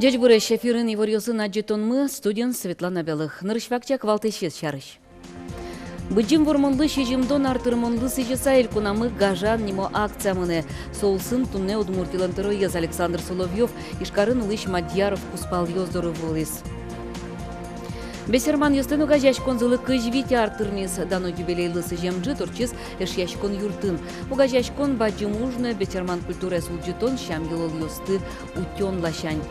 Дядьбуры шефирын иворьосын аджетонмы студент Светлана Белых. Нырышвакчак валтешет шарыш. Быджим вормонлы шежимдон артырмонлы сыжеса элькунамы гажан нимо акциямыны. Соулсын тунне удмуртилантыры ез Александр Соловьев, Ишкарын улыш Мадьяров куспал ёздоры волис. Бесерман ёстыну гажашкон зылы кыжвити артырнис дано юбилейлы сыжемджи торчис эшяшкон юртын. Угажашкон баджим ужны Бесерман культура сулджитон шам йылыл ёсты утён лашань.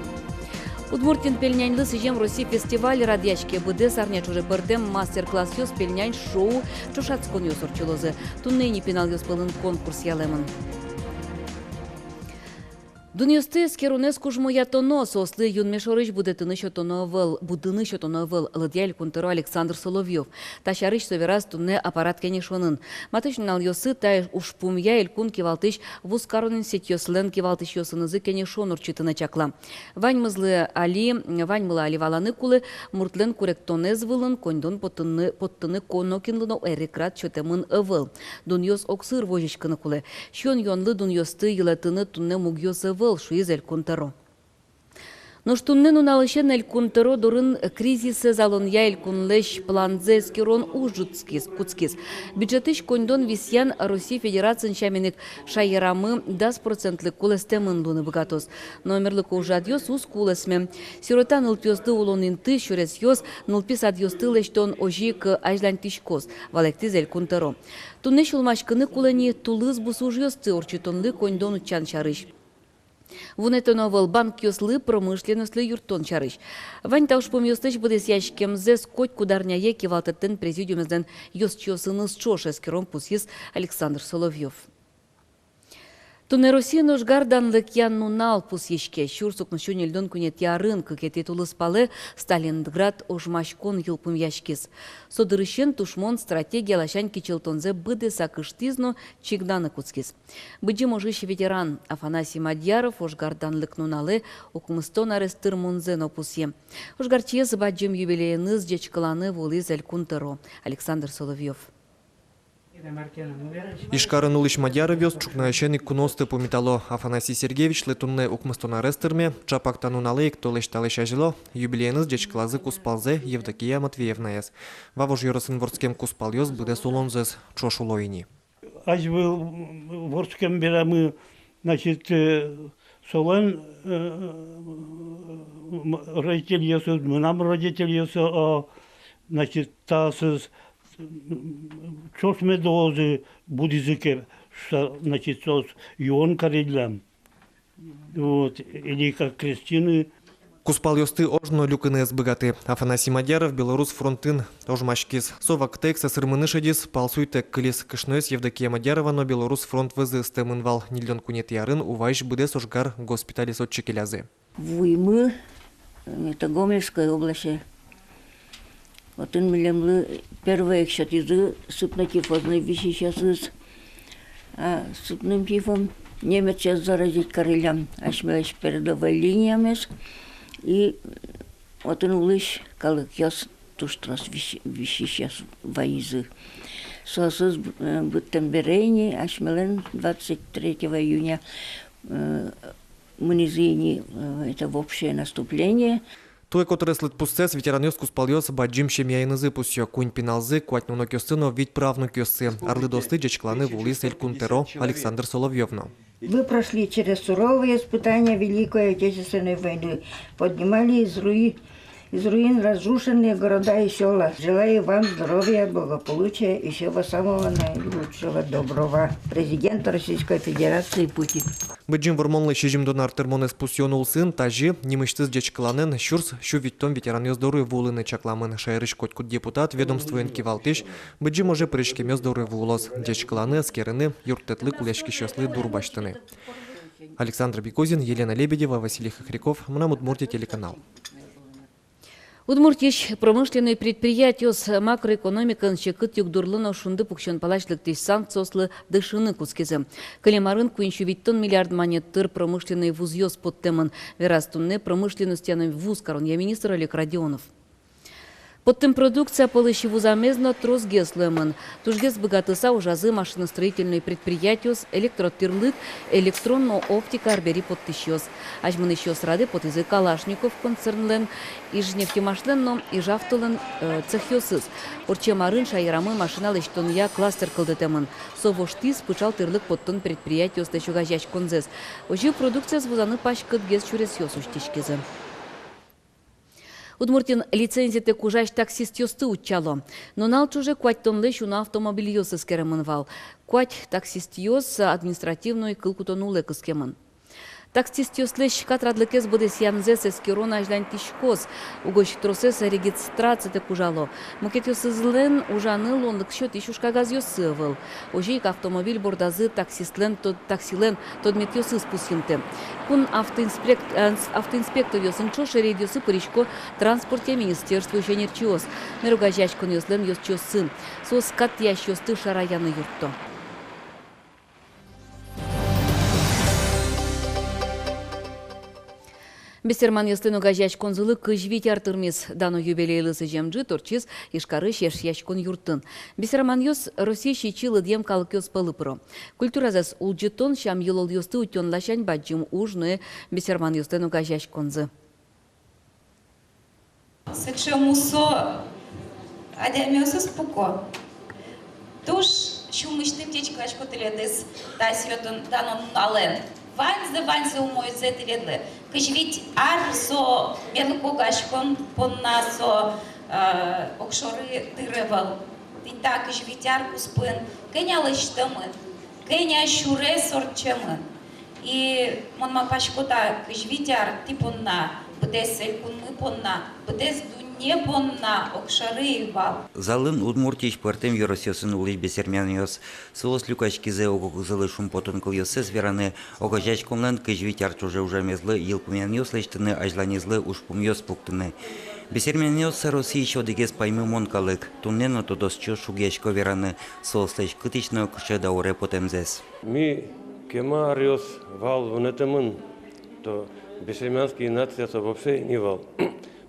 Удмуртин пельняньлы сыжем России фестиваль радяшки БД сарня чуже бардем мастер-класс ёс пельнянь шоу чушацкон ёс орчылозы. Туннейни пенал ёс пылын конкурс ялемын. Дуньёсты скерунес кужмуя тоно сослы юнмешорыш будыны шотоновыл лыдяль кунтыро Александр Соловьев. Ташарыш совераз тунне аппарат кенешонын. Матышнал ёсы тай ушпумя элькун кивалтыш вускарунын сетьёслен кивалтыш ёсынызы кенешон урчитына чакла. Ваньмылы али валаны кулы муртлен куректонез вылын кондон поттыны коннокинлыно эрекрат чөтемын ывыл. Дуньёс оксыр вожишкыны кулы. Шон йонлы дуньёсты йылатыны тунне мугёсы выл шуиз элькунтаро. Но штуннен уналышен элькунтаро дурын кризисы залонья элькунлеш планзе скирон ужуцкис куцкис. Бюджетыш кондон висян Россия Федерациян шаменек шайырамы 10% кулестемын луны богатос. Номерлык ужадьос уз кулесме. Сиротан ылпёсты улонинты шурес ёс нылпис адьосты лештон ожик ажлантишкос. Валектиз элькунтаро. Туннеш улмашкыны кулени тулыз бусужьосты орчитонлы кондон учан шарыш. Вунетоновал банк ёслы промышленностлы юртон чарыш. Вань таушпом ёстыш будес яшкемзе скоть кударняе кивалтеттен президиумезден ёсчёсыныз чошес кером пусис Александр Соловьев. Туне Россия ножгарданлык яннунал пусешке шурсук нушун элдон кунет ярын кыкети тулыс палы Сталинград ожмашкон йылпым яшкис. Содырышен тушмон стратегия лашань кичелтонзе быды сакыштизно чигданы куцкис. Быджи можыш ветеран Афанасий Мадьяров ожгарданлык нуналы окумыстон арестырмунзе нопусье. Ожгарчиез баджим юбилейныз дечкаланы волиз элькунтыро. Александр Соловьев. Ишкарын улыш Мадьяровёс чукнаешен иккуносты помитало Афанасий Сергеевич летунне укмыстон арестырме чапактан уналык толешталыш ажило юбилейныз дечклазы куспалзе Евдокия Матвеевна ес. Вавож йоросын ворскем куспал ёс быде солонзез чошулоини. Аж был ворскем берамы, значит, солон родитель ёсы, нам родитель ёсы, значит, тасыз чошме дозы будизыке, значит, сос юон каридлам. Вот, или как крестины. Куспал ёсты ожно люкыны сбыгаты. Афанасий Мадьяров, Белорус фронтын ожмашкис. Совак текса сырмынышадис, палсуйтек кылис кышнойс Евдокия Мадьярова, но Белорус фронт вызы стемынвал нильон кунет ярын, увайш быдес ожгар госпитали сотчекелязы. Вуймы, это Гомельская область. Вот он милемлы первые кшатизы супнотифозные вещи сейчас а супным тифом немец сейчас заразить корелям, ашмелась передовой линиями и вот он улыш калык яс туштрас вещи сейчас воизы. Сосыз бутемберейни ашмелен 23 июня мнизини это в общее наступление. Той, который след пустец, ветеран ёс куспал ёс, баджим шемьяйнызы пусё, кунь пеналзы, куатнуно кёсы, но ведь правну кёсы. Орлы досты дечкланы вулис элькунтеро Александр Соловьевна. Вы прошли через суровые испытания Великой Отечественной войны, поднимали из руин разрушенные города и села. Желаю вам здоровья, благополучия и всего самого наилучшего, доброго. Президент Российской Федерации Путин. Быджим вормонлы шежимдон артырмонес пусьон сын, тажи, немыштыз дечкланен, шурс, шу виттон ветеран ёздоры вулыны чакламын, шайрыш коткут депутат, ведомствоен кивалтыш, быджим уже прышкем ёздоры вулос, дечкланы, скерыны, юртетлы кулешки шёслы дурбаштыны. Александр Бекозин, Елена Лебедева, Василий Хохряков, Мнамудмуртия телеканал. Удмуртиш промышленный предприятие с макроэкономикан чекыт югдурлыно шунды пукшен палачлык тиш санкцияслы дышыны кускезе. Калемарын куинчу виттон миллиард монеттыр промышленный вуз ёс под темын. Верастунне промышленностяны вуз коронья министр Олег Родионов. Подтым продукция полыщеву замезно трос геслемон. Тужгес богатыса ужазы машиностроительный предприятиос, электротырлык, электронно-оптика арбери подтыщос. Ажмын еще рады под язык Калашников концернлен, ижнефтемашленно, ижавтылен цехьосыз. Урчемарын шайрамы машина лештонья кластер кылдетемын. Совоштис пычал тырлык подтын предприятиос тещугажач конзес. Ожи продукция звузаны пашкыт гез чурес ёсуштишкизы. Удмуртин лицензияте кужаш таксист ёсты учало. Но нал чуже куать тонлы шуна автомобиль ёсы скеремынвал. Куать таксист ёс административную кылкутонулы кыскемын. Таксист ёслыш катрадлыкез будес янзес эскерона ажлань тишкоз. Угощ тросеса регистрация кужало. Мукет ёсызлен ужаны лондык счет ишушка газ ёсывыл. Ожейк автомобиль бордазы таксистлен тод таксилен тодмет ёсы спусинте. Кун автоинспектор ёсын чоше рейд ёсы паричко транспорте министерство еще нерчиос. Неругажач кон ёслен ёсчос сын. Сос кат ящ ёсты шараяны юрто. Бестерман ястыну газяч конзылы кыжвить артырмес дано юбилейлы сыжемджи торчиз ишкары шеш яшкон юртын. Бестерман ёс Россия щичилы дем калык ёс пылыпро. Культуразас улджитон шам йылол ёсты утён лашань баджим ужны бестерман ястыну газяч конзы. Сычемусо адемиосыз пуко. Туш шумышным течкач котеледес тасиотон данон ален. Ванзе умоется теледле. Кыжвить арсо мелкогашкон поннасо окшоры тырывал. Тита кыжвить аркуспын. Кеня лыштымы. Кеня шуре сорчымы. И монма пашкота кыжвить ар типонна. Бдес элькунмы понна. Бдес не понна окшоры вал. Залын Удмуртич партем Юросёсын улыш бесермян ёс. Сылос люкачкизе огогузылы шумпотын кыл ёсы звераны огажач комлан кыжвить арчуже ужамезлы йылпумян ёс лештыны ажланезлы ушпум ёс пуктыны. Бесермян ёс Россия ещё дегес паймы монкалык. Туннено тодосчо шугешко вераны сослеш кытычно кышы дауре потемзес. Ми кема ариос вал внетемын, то бесермянский нация вообще не вал.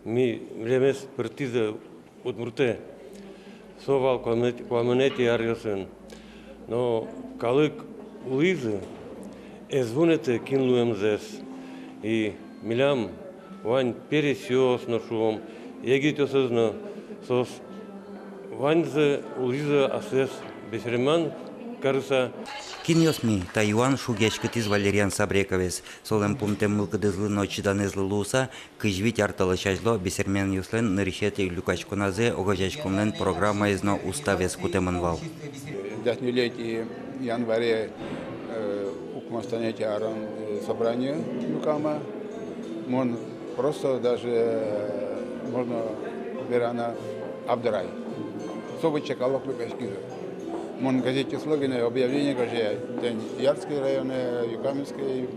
Ми времес партиза Удмурте совал куаменети ариосен. Но калык улизы эзвунете кинлуем зес. И милям вань пересёс нашуом. Егитёсызно сос ваньзе улизы асес бесермян карыса. Киньосми Тайван шугешкытиз Валериан Сабрековес. Солем пумтем мылкыдызлы ночиданезлы луса, кыжвить арталышажло бесермен юслен наришете люкачконазе огажачкомлен программа изно уставес кутеманвал. Десятилетие январе укмостанете аран собрание Люкама. Мон просто даже можно берана Абдрай. Собой чекалок Люкачкиза. Мон газете слоганы объявление, что Ярский район, Юкаминский,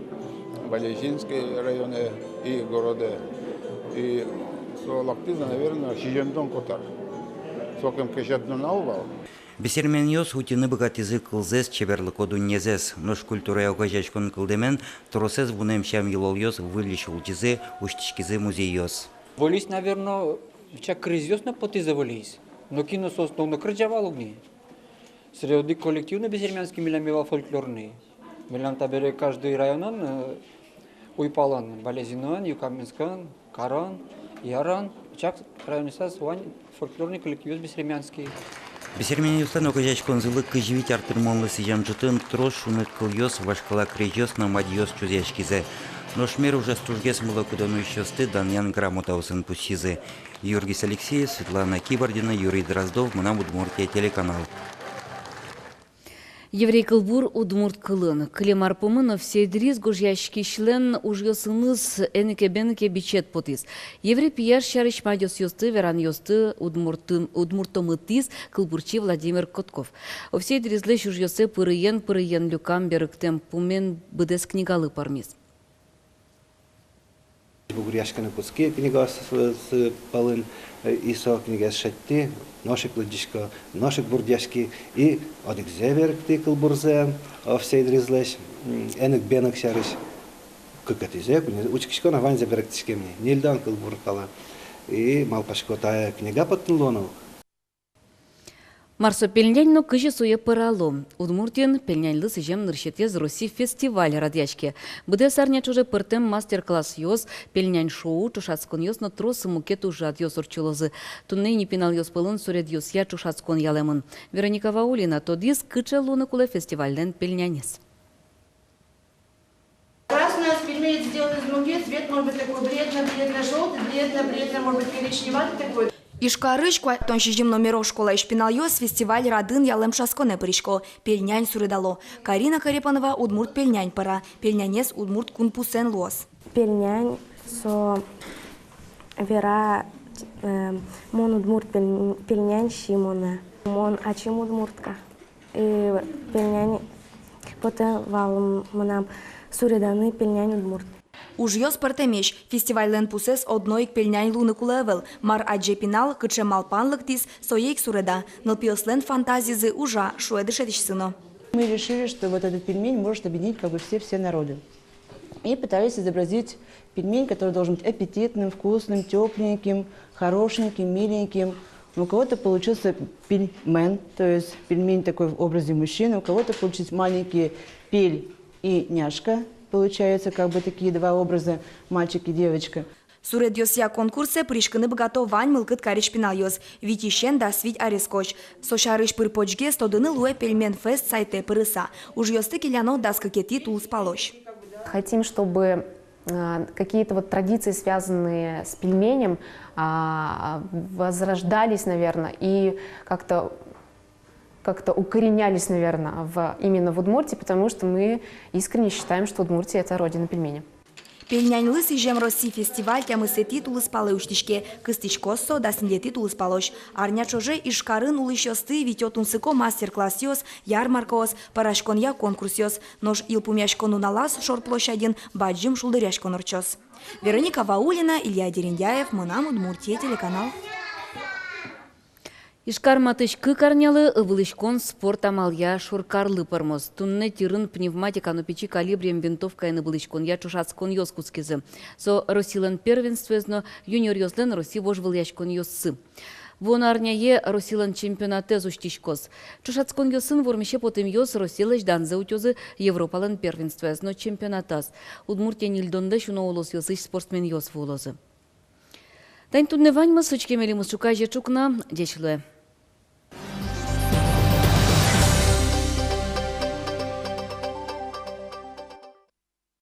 Балежинский районы и города. И Лактиза, наверное, Шижемдон Котар. Соком Кешатдон Алвал. Бесермен ёс утины богатизы кылзес чеберлыко дуннезес. Нож культура огажачкон кылдемен, тросез вунем шам йылол ёс вылиш улчизы, уштишкизы музей ёс. Волись, наверное, чак кризёс на потизы волись. Но киносос, но накрыджавал огни. Среди коллективно бесермянский милямивал фольклорный. Милям табере каждый районан уйпалан, Балезинан, Юкаминскан, Каран, Яран. Чак районисас вань фольклорный коллектив бесермянский. Бесермен юстан огажачкон зылы кыжвить артырмонлы сижамжытын трош шунет кыл ёс вашкала крежёс на мадьёс чузяшкизе. Но шмер уже стужгес мылокудану ищёсты даньян грамотаусын пущизы. Юргис Алексеев, Светлана Кибордина, Юрий Дроздов, Мынам Удмуртия телеканал. Еврей кылбур удмурт кылын. Клемар помынов сейдрис гожяшки член ужьосыныз энеке-бенеке бичет потис. Еврей пияр шарыш мадёс ёсты, веран ёсты удмуртомытис кылбурчи Владимир Котков. О сейдрис леш ужьосе пырыен люкам берыктем пумен быдес книгалы пармис. Бугуряшканы пуски книга с палын исо книга шатти, ношик лыдишко, ношик бурдяшки и одик зеверкти кылбурзе, овсей дризлеш, энек бенек шарыш, кыкатизе, учкишко на вань зеверктишкемни, нильдан кылбур кала. и малпашко тая книга подтнулонов. Марсо пельняньно кыжи суе пырало. Удмуртин пельняньлы сыжем нырщетез России фестиваль радячке. Буде сарня чуже пыртем мастер-класс йос, пельнянь шоу, чушацкон йос на тросы мукет ужат йос урчулозы. Тунней не пинал йос пылын суред йос я чушацкон ялемын. Вероника Ваулина тодис кыча луны куле фестивальден пельнянес. Красный у нас пельмени сделан из муки, цвет может быть такой бледно-желтый, бледно, может быть коричневатый такой. Ишкарыш куаттон шижим номеров школа Ишпинальёс фестиваль радын ялым шасконе пришко. Пельнянь сурыдало. Карина Карепанова удмурт пельнянь пара. Пельнянес удмурт кунпусен лос. Пельнянь со вера мон удмурт пельнянь шимона. Мон ачим удмуртка. И пельнянь потом валом нам сурыданы пельнянь удмурт. Уж йос партемеш фестивальлен пусес одной пельнянь луны кулевел. Мар адже пинал кыче малпанлык тис соейк суреда. Нылпиослен фантазизы ужа шуэдышетищсыно. Мы решили, что вот этот пельмень может объединить как бы все народы. И пытались изобразить пельмень, который должен быть аппетитным, вкусным, тепленьким, хорошеньким, миленьким. У кого-то получился пельмен, то есть пельмень такой в образе мужчины, у кого-то получились маленькие пель и няшка. Получается, как бы такие два образа, мальчик и девочка. Суред йосия конкурсе пришкыны богато вань мылкыт карич пинал йос. Витишен да свить арескоч. Сошарыш пырпочге стодыны луэ пельмен фест сайте пырыса. Уж йосты киляно даскакети тул спалощ. Хотим, чтобы какие-то вот традиции, связанные с пельменем, возрождались, наверное, и как-то укоренялись, наверное, именно в Удмуртии, потому что мы искренне считаем, что Удмуртия – это родина пельменя. Пельнянь лысы жем России фестиваль тямысы титулы спалы уштишке. Кыстичкоссо да синде титулы спалощ. Арня чоже ишкарын улыщосты витетун сыко мастер-класс йос, ярмаркос, парашкон я конкурс йос. Нож илпумяшкон уналас шор площадин, баджим шулдыряшкон урчос. Вероника Ваулина, Илья Дерендяев, Мынам Удмуртия, телеканал. Ишкар матыш кыкарнялы ывылышкон спорт амалия шуркарлы пырмоз. Тунне тирын пневматика печи калибрием винтовка ины былышкон я чушацкон йоскускизы. Со Россилен первенствезно юниор йозлен Росси вожвыл яшкон йоссы. Вон арняе Россилен чемпионате зуштишкос. Чушацкон йосын вормище потым йос Россилыш данзе утёзы Европален первенствезно чемпионатас. Удмуртия нильдонда шуно улос йосыш спортсмен йос волозы. Тань тут не вань масучки мели мусчука жечукна дечлуе.